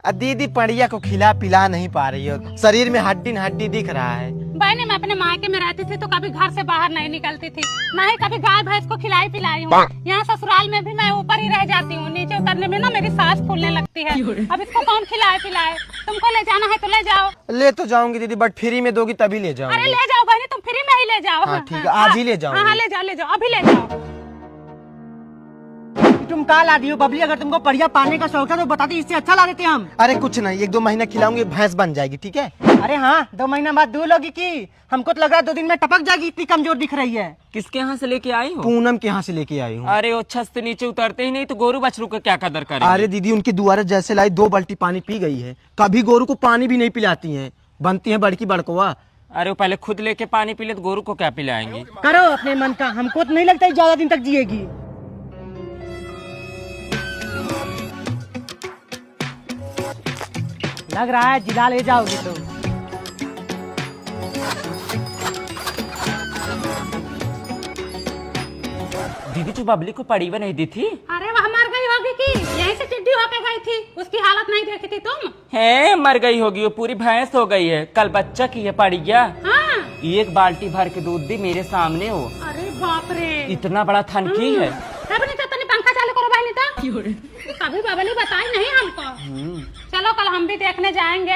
दीदी पड़िया को खिला पिला नहीं पा रही हो, शरीर में हड्डी हड्डी दिख रहा है। बहनी मैं अपने मायके में रहती थी तो कभी घर से बाहर नहीं निकलती थी, ना ही कभी गाय भैंस को खिलाई पिलाई हूँ। यहाँ ससुराल में भी मैं ऊपर ही रह जाती हूँ, नीचे उतरने में ना मेरी सांस फूलने लगती है। अब इसको कौन खिलाए पिलाए? तुमको ले जाना है तो ले जाओ। ले तो जाऊंगी दीदी, बट फ्री में दोगी तभी ले अरे जाऊंगी। ले जाओ बहनी, तुम फ्री में ही ले जाओ। हाँ ठीक है, आज ही ले जाओ। हाँ ले जाओ ले जाओ, अभी ले जाओ। तुम कहाँ ला दी हो बबली? अगर तुमको बढ़िया पानी का शौक है तो बताती, इससे अच्छा ला देते हम। अरे कुछ नहीं, 1-2 महीना खिलाऊंगी, भैंस बन जाएगी। ठीक है। अरे हाँ, 2 महीना बाद दूध होगी की? हमको तो लग रहा है 2 दिन में टपक जाएगी, इतनी कमजोर दिख रही है। किसके यहाँ से लेके आई हो? पूनम के यहाँ से लेके आई हूँ। अरे वो छत से नीचे उतरते ही नहीं तो गोरू बछरू का क्या कदर करें? अरे दीदी उनकी दुआरे जैसे लाई 2 बाल्टी पानी पी गई है, कभी गोरू को पानी भी नहीं पिलाती है, बनती है बड़की बड़कवा। अरे वो पहले खुद लेके पानी पी ले तो गोरू को क्या पिलाएंगे? करो अपने मन का, हमको तो नहीं लगता ज्यादा दिन तक जिएगी। लग रहा है जिला ले जाओगी तुम। दीदी तू बबली को पड़ी हुई नहीं दी थी? अरे वह मर गई होगी की? यहीं से टिड्डी होके गई थी, उसकी हालत नहीं देखी थी तुम? है मर गई होगी, वो पूरी भैंस हो गई है। कल बच्चा की है पड़ी गया। हाँ। 1 बाल्टी भर के दूध दी मेरे सामने हो। अरे बाप रे, इतना बड़ा थनकी है। नहीं तो तनी पंखा चालू करो बहनी तो। कभी बबली बताई नहीं हमको। चलो कल हम भी देखने जाएंगे।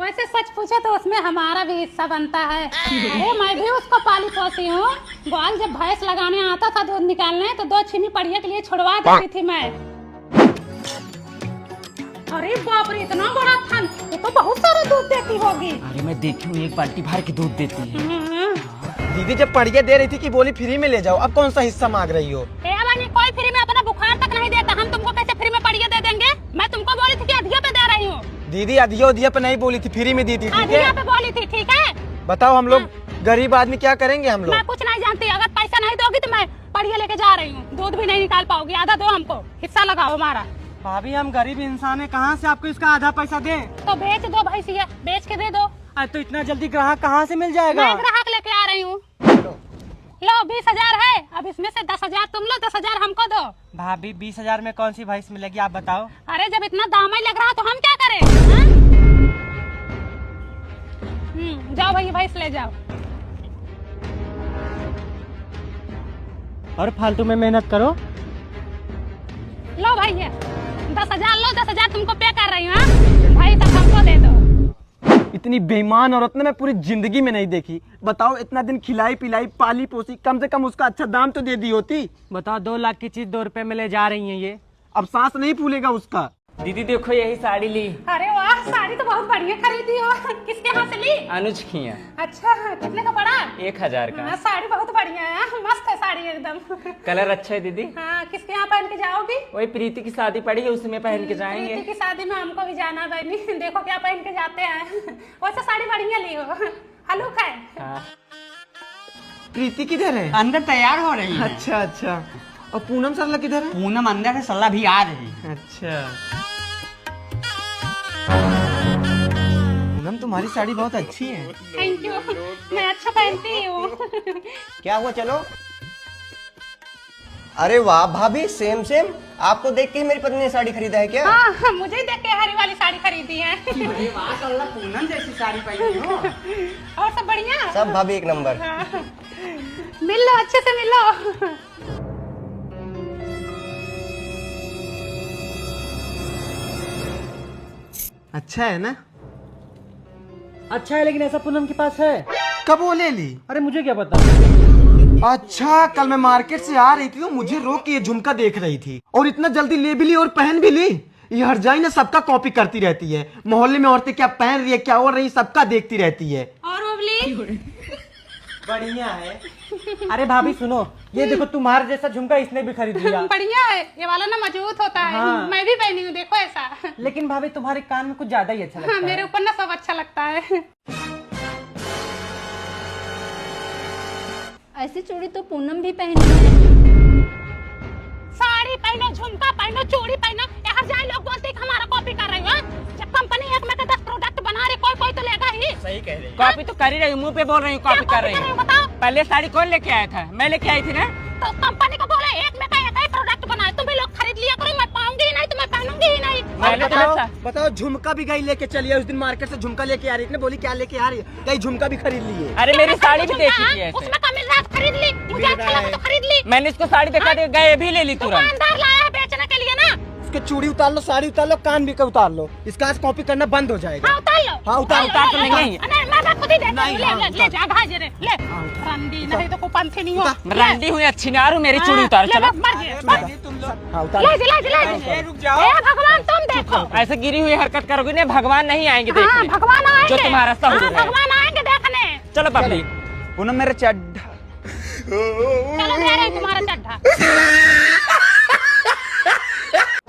वैसे सच पूछे तो उसमें हमारा भी हिस्सा बनता है। अरे मैं भी उसको पाली पोसी हूँ। ग्वाल जब भैंस लगाने आता था दूध निकालने तो 2 छीनी पड़िया के लिए छुड़वा देती थी मैं। अरे बाप रे, इतना बड़ा थन, ये तो बहुत सारा दूध देती होगी। अरे मैं देखी हूँ 1 बाल्टी भर के दूध देती है। दीदी जब पड़िया दे रही थी कि बोली फ्री में ले जाओ, अब कौन सा हिस्सा मांग रही हो? कोई फ्री में अपना बुखार तक नहीं देता, हम तुमको कैसे फ्री में पड़िया दे देंगे? मैं तुमको बोली थी कि अधिया पे दे रही हूँ। दीदी अधिया पे नहीं बोली थी, फ्री में दी थी। ठीक अधिया है, पे बोली थी। ठीक है, बताओ हम लोग गरीब आदमी क्या करेंगे हम लोग? मैं कुछ नहीं जानती, अगर पैसा नहीं दोगी तो मैं पड़िया लेके जा रही हूँ। दूध भी नहीं निकाल पाओगी, आधा दो हमको, हिस्सा लगाओ हमारा। भाभी हम गरीब इंसान है, कहाँ से आपको इसका आधा पैसा दे? तो बेच दो भैंसिया, बेच के दे दो। तो इतना जल्दी ग्राहक कहाँ से मिल जाएगा? मैं ग्राहक लेके आ रही हूँ। लो 20,000 है, अब इसमें से 10,000 तुम लो, 10,000 हमको दो। भाभी 20,000 में कौन सी भैंस मिलेगी आप बताओ? अरे जब इतना दाम ही लग रहा तो हम क्या करें? हाँ? जाओ भैया भैंस ले जाओ। और फालतू में मेहनत करो। लो भैया 10,000 लो, 10,000 तुमको पे कर रही हूँ। भाई तब हमको दे दो। इतनी बेईमान औरत ने मैं पूरी जिंदगी में नहीं देखी। बताओ, इतना दिन खिलाई पिलाई पाली पोसी, कम से कम उसका अच्छा दाम तो दे दी होती। बताओ 2 लाख की चीज 2 रुपए में ले जा रही है ये। अब सांस नहीं फूलेगा उसका। दीदी देखो यही साड़ी ली। अरे वाह, साड़ी तो बहुत बढ़िया खरीदी हो। किसके यहाँ से ली? अनुज की है। अच्छा, कितने का पड़ा? 1000 का। हाँ, साड़ी बहुत बढ़िया है, मस्त है साड़ी एकदम। कलर अच्छा है दीदी। हाँ, किसके यहाँ पहन के जाओगी? वही प्रीति की शादी पड़ी है, उसमें पहन के जाएंगे। प्रीति की शादी में हमको भी जाना बहनी, देखो क्या पहन के जाते हैं। वैसे साड़ी बढ़िया ली हो, हलूक है। हाँ। प्रीति किधर है? अंदर तैयार हो रही है। अच्छा अच्छा, और पूनम सरला किधर है? पूनम अंदर है, सल्ला भी आ रही है। अच्छा, पूनम तुम्हारी साड़ी बहुत अच्छी है। थैंक यू, मैं अच्छा पहनती हूँ। क्या हुआ? चलो। अरे वाह भाभी, सेम सेम। आपको देख के ही मेरी पत्नी ने साड़ी खरीदा है क्या? हाँ, मुझे ही देख के हरी वाली साड़ी खरीदी है। पूनम जैसी साड़ी पहनी हो। और सब बढ़िया? सब भाभी एक नंबर। हाँ। मिल लो, अच्छे से मिल लो। अच्छा है ना? अच्छा है, लेकिन ऐसा पूनम के पास है? कब वो ले ली? अरे मुझे क्या पता। अच्छा, कल मैं मार्केट से आ रही थी तो मुझे रोक के ये झुमका देख रही थी, और इतना जल्दी ले भी ली और पहन भी ली। ये हरजाई ना सबका कॉपी करती रहती है, मोहल्ले में औरतें क्या पहन रही है, क्या ओढ़ रही है, सबका देखती रहती है। और बबली बढ़िया है। अरे भाभी सुनो, ये देखो तुम्हारे जैसा झुमका इसने भी खरीद लिया। बढ़िया है, ये वाला ना मजबूत होता है। हाँ। मैं भी पहनी हूँ, देखो ऐसा। लेकिन भाभी तुम्हारे कान में कुछ ज्यादा ही अच्छा लगता हाँ, है। मेरे ऊपर ना सब अच्छा लगता है। ऐसी चूड़ी तो पूनम भी पहनी है। साड़ी पहनो, झुमका पहनो, चूड़ी पहनो, यहाँ जाए लोग बोलते हैं कि हमारा कॉपी कर रही हो। जब कंपनी एक में 10 प्रोडक्ट बना रही, कोई कोई तो लेगा ही। सही कह रही। कॉपी तो कर ही रही हूँ, मुंह पे बोल रही हूँ कॉपी कर रही हूँ। बताओ, पहले साड़ी कौन लेके आया था? मैं लेके आई थी ना। तो कंपनी को बोले एक में का एक ही प्रोडक्ट बनाए, तुम भी लोग खरीद लिया करो। मैं पाऊंगी ही नहीं तो मैं पहनूंगी ही नहीं। मैंने तुम्हें बताओ, सा- बताओ झुमका भी गई लेके चली है उस दिन मार्केट से झुमका लेके आ रही थी, बोली क्या लेके आ रही है, कहीं झुमका भी खरीद ली है। अरे मेरी साड़ी भी देखी थी ऐसे। उसमें कम मिल रहा है, खरीद ली, मुझे अच्छा लगा तो खरीद ली। मैंने इसको साड़ी दिखा दी, गए भी ले ली तुरंत। दुकानदार लाया है बेचने के लिए ना। उसके चूड़ी उतार लो, साड़ी उतार लो, कान भी का उतार लो, इसका आज कॉपी करना बंद हो जाएगा। हाँ उतार लो। हाँ, उतार तो लेंगे ही। नहीं मैं खुद ही देती नहीं, हूँ, हाँ, ले जा भाई रे, ले रंडी नहीं तो कुपंथी नहीं हो। रंडी हुई अच्छी ना मेरी चूड़ी उतार चलो। हाँ उतार ले जा। रुक जाओ। ए भगवान तुम देखो। ऐसे गिरी हुई हरकत करोगे ना भगवान नहीं आएंगे हाँ देखने। भगवान आएंगे, जो तुम्हारा सहूर हाँ, है। भगवान आएंगे देखने। चलो पब्लिक। पूनम मेरा चड्ढा। चलो दे रहे हैं तुम्हारा चड्ढा।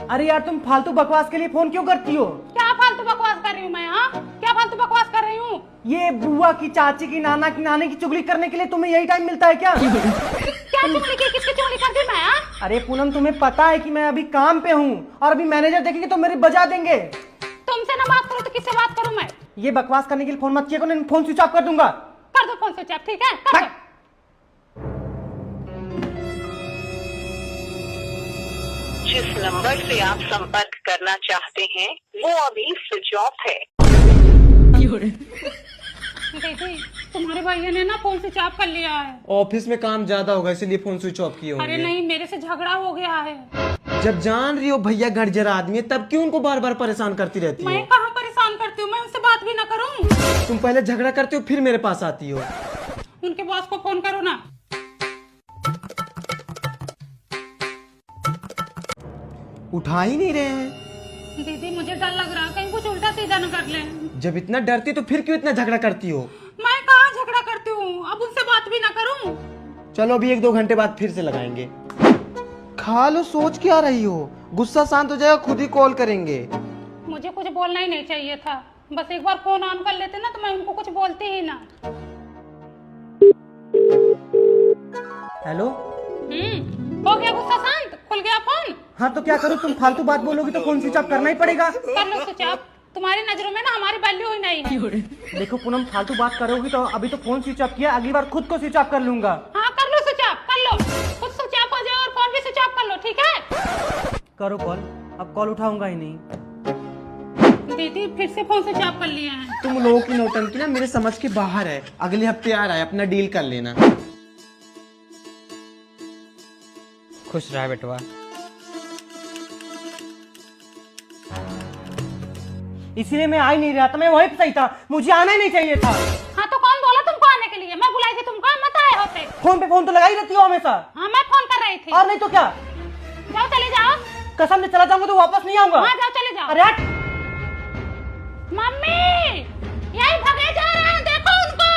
अरे यार तुम फालतू बकवास के लिए फोन क्यों करती हो? क्या फालतू बकवास कर रही हूँ मैं? हाँ क्या फालतू बकवास कर रही हूँ? ये बुआ की, चाची की, नाना की, नानी की चुगली करने के लिए तुम्हें यही टाइम मिलता है क्या? क्या चुगली की, किसकी चुगली कर दी मैं? हाँ अरे पूनम तुम्हें पता है कि मैं अभी काम पे हूँ और अभी मैनेजर देखेंगे तो मेरी बजा देंगे। तुमसे ना बात करूँ तो किससे बात करूँ मैं? ये बकवास करने के लिए फोन मत किया करो, नहीं फोन स्विच ऑफ कर दूंगा। कर दो फोन स्विच ऑफ, ठीक है कर दो। जिस नंबर से आप संपर्क करना चाहते हैं वो अभी स्विच ऑफ है। दीदी तुम्हारे भैया ने ना फोन स्विच ऑफ कर लिया है। ऑफिस में काम ज्यादा होगा इसलिए फोन स्विच ऑफ किए अरे होंगे। नहीं मेरे से झगड़ा हो गया है। जब जान रही हो भैया गड़जर आदमी है तब क्यों उनको बार बार परेशान करती रहती मैं हो? कहाँ परेशान करती हूँ, मैं उनसे बात भी ना करूँ। तुम पहले झगड़ा करते हो फिर मेरे पास आती हो। उनके बॉस को फोन करो ना। उठा ही नहीं रहे हैं। दीदी मुझे डर लग रहा है कहीं कुछ उल्टा सीधा न कर ले। जब इतना डरती तो फिर क्यों इतना झगड़ा करती हो? मैं कहाँ झगड़ा करती हूँ, अब उनसे बात भी ना करूँ। चलो अभी 1-2 घंटे बाद फिर से लगाएंगे। खा लो, सोच क्या रही हो? गुस्सा शांत हो जाएगा, खुद ही कॉल करेंगे। मुझे कुछ बोलना ही नहीं चाहिए था, बस एक बार फोन ऑन कर लेते ना तो मैं उनको कुछ बोलती ही ना। हेलो, हो गया गुस्सा शांत, खुल गया फोन। हाँ तो क्या करूँ, तुम फालतू बात बोलोगी तो फोन स्विच ऑफ करना ही पड़ेगा। कर लो स्विच ऑफ, तुम्हारी नजरों में ना हमारी वैल्यू ही नहीं है। देखो पूनम, फालतू बात करोगी तो अभी तो फोन स्विच ऑफ किया, अगली बार खुद को स्विच ऑफ कर लूंगा। हाँ कर लो स्विच ऑफ, कर लो, खुद स्विच ऑफ हो जाए और फोन भी स्विच ऑफ कर लो, ठीक है? करो कॉल, अब कॉल उठाऊंगा ही नहीं। दीदी फिर से फोन स्विच ऑफ कर लिया है। तुम लोगों की नौटंकी ना मेरे समझ के बाहर है। अगले हफ्ते आ रहा है, अपना डील कर लेना। खुश रहा बेटवा। इसीलिए मैं आ ही नहीं रहा था, मैं वहीं पे सही था, मुझे आना ही नहीं चाहिए था। हाँ तो कौन बोला तुमको आने के लिए? मैं बुलाई थी तुमको, मत आए होते। फोन पे फोन तो लगा ही रहती हो हमेशा। हाँ मैं फोन कर रही थी। और नहीं तो क्या, जाओ चले जाओ। कसम से चला जाऊंगा तो वापस नहीं आऊंगा। हाँ जाओ चले जाओ। अरे हट। मम्मी यही भगे जा रहे हैं, देखो उनको।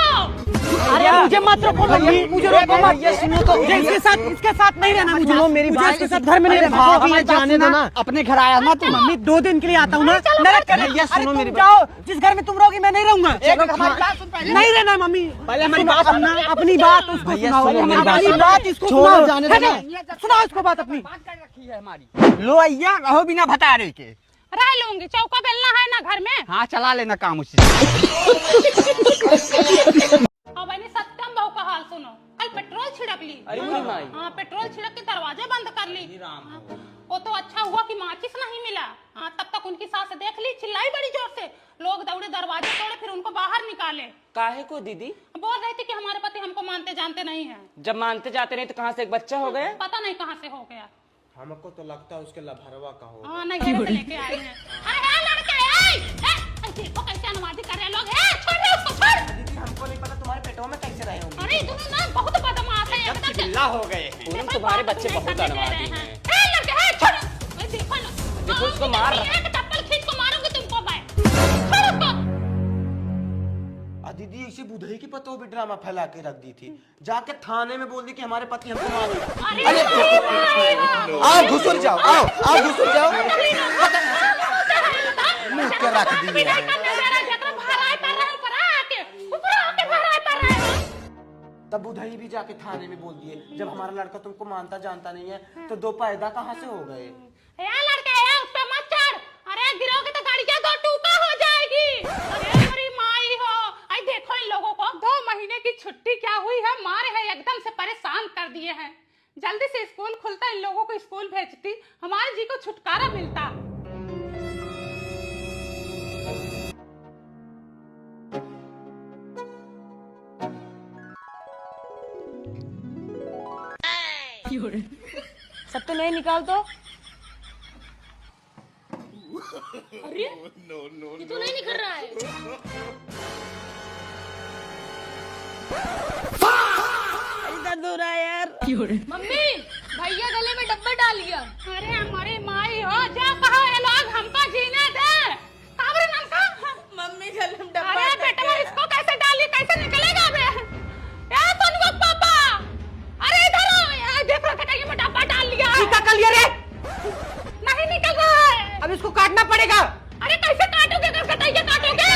अरे मुझे मत रोको मम्मी, मुझे रोको मत। सुनो तो, मुझे इसके साथ नहीं रहना, मुझे सुनो मेरी मुझे बात। इसके साथ घर में नहीं रहना। भाभी जाने दो ना। अपने घर आया ना तू। मम्मी 2 दिन के लिए आता हूँ ना, नरक करने। भैया, सुनो अरे मेरी तुम जाओ, जिस घर में तुम रहोगी मैं नहीं रहूंगा। हमारी बात सुन पहले। नहीं रहना मम्मी, पहले हमारी बात सुनना। अपनी बात उसको भैया, सुनाओ, सुनो मेरी बात। अपनी बात इसको छोड़ो, सुनाओ। जाने दो ना। सुनाओ इसको बात अपनी। रखी है हमारी। लो अय्या रहो बिना बता रहे के। रह लूंगी, चौका बेलना है ना घर में। हाँ चला लेना काम उसी। और मैंने सत्यम बहू का हाल सुनो, कल पेट्रोल छिड़क ली। हाँ पेट्रोल छिड़क के दरवाजे बंद कर ली। हाँ, वो तो अच्छा हुआ कि माचिस नहीं मिला। हाँ तब तक उनकी सास देख ली, चिल्लाई बड़ी जोर से। लोग दौड़े, दरवाजे तोड़े, फिर उनको बाहर निकाले। काहे को दीदी? बोल रही थी कि हमारे पति हमको मानते जानते नहीं है। जब मानते जाते नहीं तो कहाँ से एक बच्चा हो गया? पता नहीं कहाँ से हो गया। हमको तो लगता है उसके लभरवा का हो। हाँ नहीं से लेके आए हैं। अरे है लड़के, देखो कैसे नमाजी कर रहे हैं लोग। छोड़ दे उसको, छोड़। हमको नहीं पता तुम्हारे पेटों में कैसे रहे होंगे। अरे तुम ना बहुत बदमाश है एकदम से। चिल्ला हो गए। पूनम तुम्हारे बच्चे बहुत अनवादी हैं। लड़के छोड़ो, देखो ना, देखो उसको मार रहा है। एक टप्पल खींच को मारूंगी तुमको मैं। छोड़ उसको। दीदी इसी बुधई की पतों भी ड्रामा फैला के रख दी थी। जाके थाने में बोल दी कि हमारे पति हमको मारे। अरे आओ घुसुर जाओ, आओ घुसुर जाओ। मुंह के रख दिए हैं। तब बुधई भी जाके थाने में बोल दिए, जब हमारा लड़का तुमको मानता जानता नहीं है तो 2 पैदा कहाँ से हो गए? लड़के उस पे मत चढ़। अरे गिरोगे तो गाड़ियां 2 टुकड़ा हो जाएगी। अरे मेरी माई हो। आई देखो इन लोगों को 2 महीने की छुट्टी क्या हुई है, मारे हैं एकदम से परेशान कर दिए हैं। जल्दी से स्कूल खुलता इन लोगों को स्कूल भेजती, हमारे जी को छुटकारा मिलता। सब तो नहीं निकाल तो। अरे ये तो नहीं निकल रहा है। दर्द हो रहा है यार। मम्मी भैया गले में डब्बा डाल गया। अरे हमारे माई हो जा कहा ये लोग हमको जीने दे। काबरे नाम का मम्मी गले में डब्बा। अरे बेटा इसको कैसे डाली कैसे निकलेगा बे? ए तनुआ पापा अरे इधर आओ यार देखो कटाई में डब्बा डाल लिया। क्या कर लिया रे? नहीं निकल रहा है। अब इसको काटना पड़ेगा। अरे कैसे काटोगे अगर कटाइया काटोगे?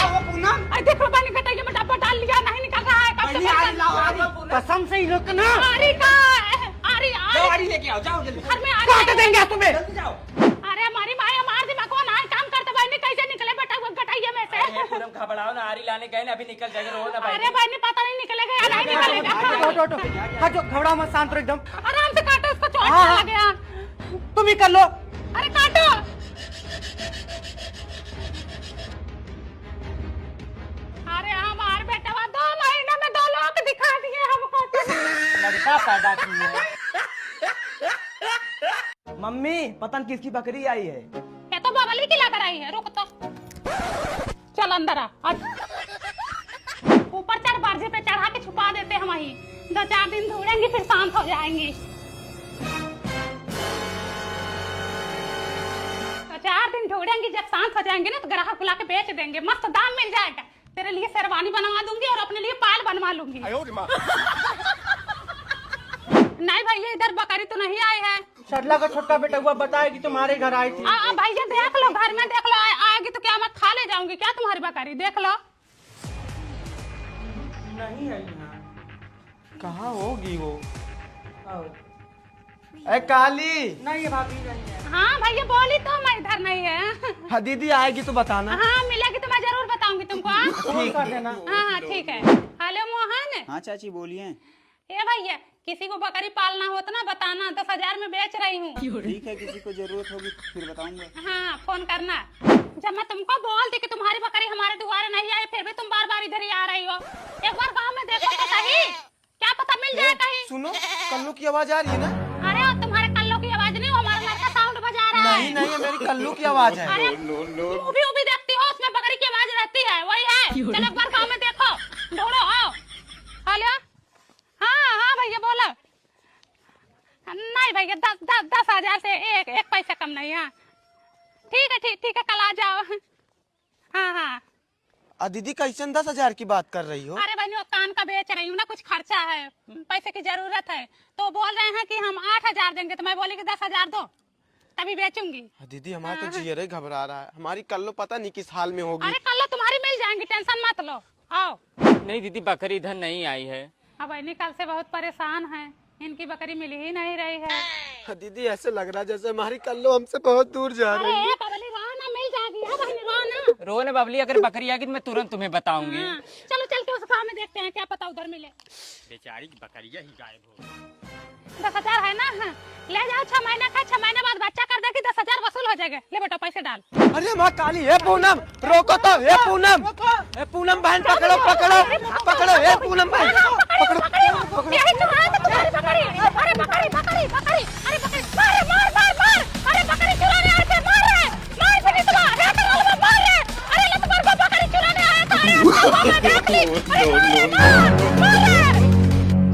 अरे देखो पानी कटाइया में डब्बा डाल लिया नहीं निकल रहा है। कब से कसम से ही रोकना। अरे का अरे जाओ आरी लेके आओ, जाओ जल्दी। घर में आ काट देंगे तुम्हें। जल्दी जाओ। अरे हमारी माँ हमारे दिमाग को ना काम करते भाई नहीं कैसे निकले बेटा वो कटाइया में से। पूनम घबराओ ना, आरी लाने गए ना, अभी निकल जाएगा, रो ना भाई। अरे भाई नहीं पता नहीं निकलेगा या नहीं निकलेगा। हाँ जो घबराओ मत, शांत रहो एकदम। आराम से काटो उसको चोट हाँ, ना हाँ। लगे यार। तुम ही कर लो। अरे काटो। अरे हमारे बेटा 2 महीने में 2 लोग दिखा दिए हमको। लड़का पैदा किया है। मम्मी पता नहीं किसकी बकरी आई है। ये तो बावली की लाकर आई है। रुक तो चल अंदर आ। ऊपर चढ़ बारजे पे चढ़ा के छुपा देते हम वहीं। 2-4 दिन धोएंगे फिर शांत हो जाएंगी। 4 दिन ढूंढेंगी जब शांत हो जाएंगे ना तो ग्राहक बुला के बेच देंगे। मस्त दाम मिल जाएगा। तेरे लिए शेरवानी बनवा दूंगी और अपने लिए पाल बनवा लूंगी। नहीं भैया इधर बकरी तो नहीं आई है। शर्ला का छोटा बेटा हुआ बताया कि तुम्हारे घर आई थी। भैया देख लो घर में देख लो आएगी तो क्या मैं खा ले जाऊंगी क्या तुम्हारी बकरी? देख लो। नहीं आई यहाँ। कहाँ होगी वो? ए काली। नहीं है भाभी, नहीं है। हाँ भैया बोली तो मैं इधर नहीं है। हाँ दीदी आएगी तो बताना। हाँ मिलेगी तो मैं जरूर बताऊंगी तुमको। फोन कर देना। हाँ ठीक है। हेलो मोहन। हाँ चाची बोलिए। ये भैया किसी को बकरी पालना हो तो ना बताना 10,000 में बेच रही हूँ। ठीक है, किसी को जरूरत होगी फिर बताऊंगा। हाँ फोन करना। जब मैं तुमको बोलती कि तुम्हारी बकरी हमारे द्वारे नहीं आई फिर भी तुम बार बार इधर ही आ रही हो। एक बार गाँव में देखो तो सही, क्या पता मिल जाए कहीं। सुनो कल्लू की आवाज आ रही है ना? अरे वो तुम्हारे कल्लो की आवाज नहीं, वो हमारा लड़का साउंड बजा रहा है। नहीं नहीं, ये मेरी कल्लू की आवाज है। अरे मूवी देखती हो उसमें बकरी की आवाज रहती है, वही है। चलो एक बार गाँव में देखो, ढूंढो। आओ। हेलो। हाँ भैया बोलो। नहीं भैया 10,000 से एक पैसा कम नहीं है। ठीक है कल आ जाओ। हाँ। दीदी कैसे 10,000 की बात कर रही हो? अरे बहनी कान का बेच रही हूँ ना, कुछ खर्चा है, पैसे की जरूरत है तो बोल रहे हैं कि हम 8,000 देंगे तो मैं बोली कि 10,000 दो तभी बेचूंगी। दीदी हमारा तो जियर घबरा रहा है। हमारी कल्लू पता नहीं किस हाल में होगी। अरे कल तुम्हारी मिल जाएंगी, टेंशन मत लो। आओ। नहीं दीदी बकरी इधर नहीं आई है। अब बहनी कल से बहुत परेशान है, इनकी बकरी मिल ही नहीं रही है। दीदी ऐसे लग रहा है जैसे हमारी कल्लू हमसे बहुत दूर जा रही है। अरे बबली रो ना, मिल जाएगी। हाँ बहनी रो ना। रो ना बबली, अगर बकरी आएगी तो मैं तुरंत तुम्हें बताऊंगी। हाँ, चलो चल के उस गाँव में देखते हैं, क्या पता उधर मिले। बेचारी की बकरियां ही गायब हो। 10,000 है ना? हाँ। ले जाओ, 6 महीने का, 6 महीने बाद बच्चा कर देगी, 10,000 वसूल हो जाएगा। ले बेटा पैसे डाल। अरे माँ काली, हे पूनम रोको तो। हे पूनम बहन पकड़ो। हे पूनम बहन पकड़ो। यही चुरा है तुम्हारी बकरी। अरे बकरी। अरे बकरी मार। अरे बकरी चुराने आए थे, मार फिर इसको। मार रे। अरे ले तुम्हारे को बकरी चुराने आया था। अरे देख ली।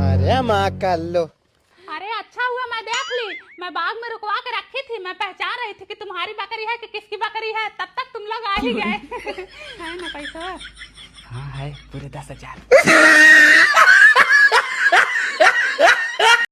अरे माँ कल्लू। अरे अच्छा हुआ मैं देख ली, मैं बाग में रुकवा के रखी थी, मैं पहचान रही थी कि तुम्हारी बकरी है कि किसकी बकरी है, तब तक तुम लोग आ ही गए। है ना पैसा? हाँ है पूरे 10,000।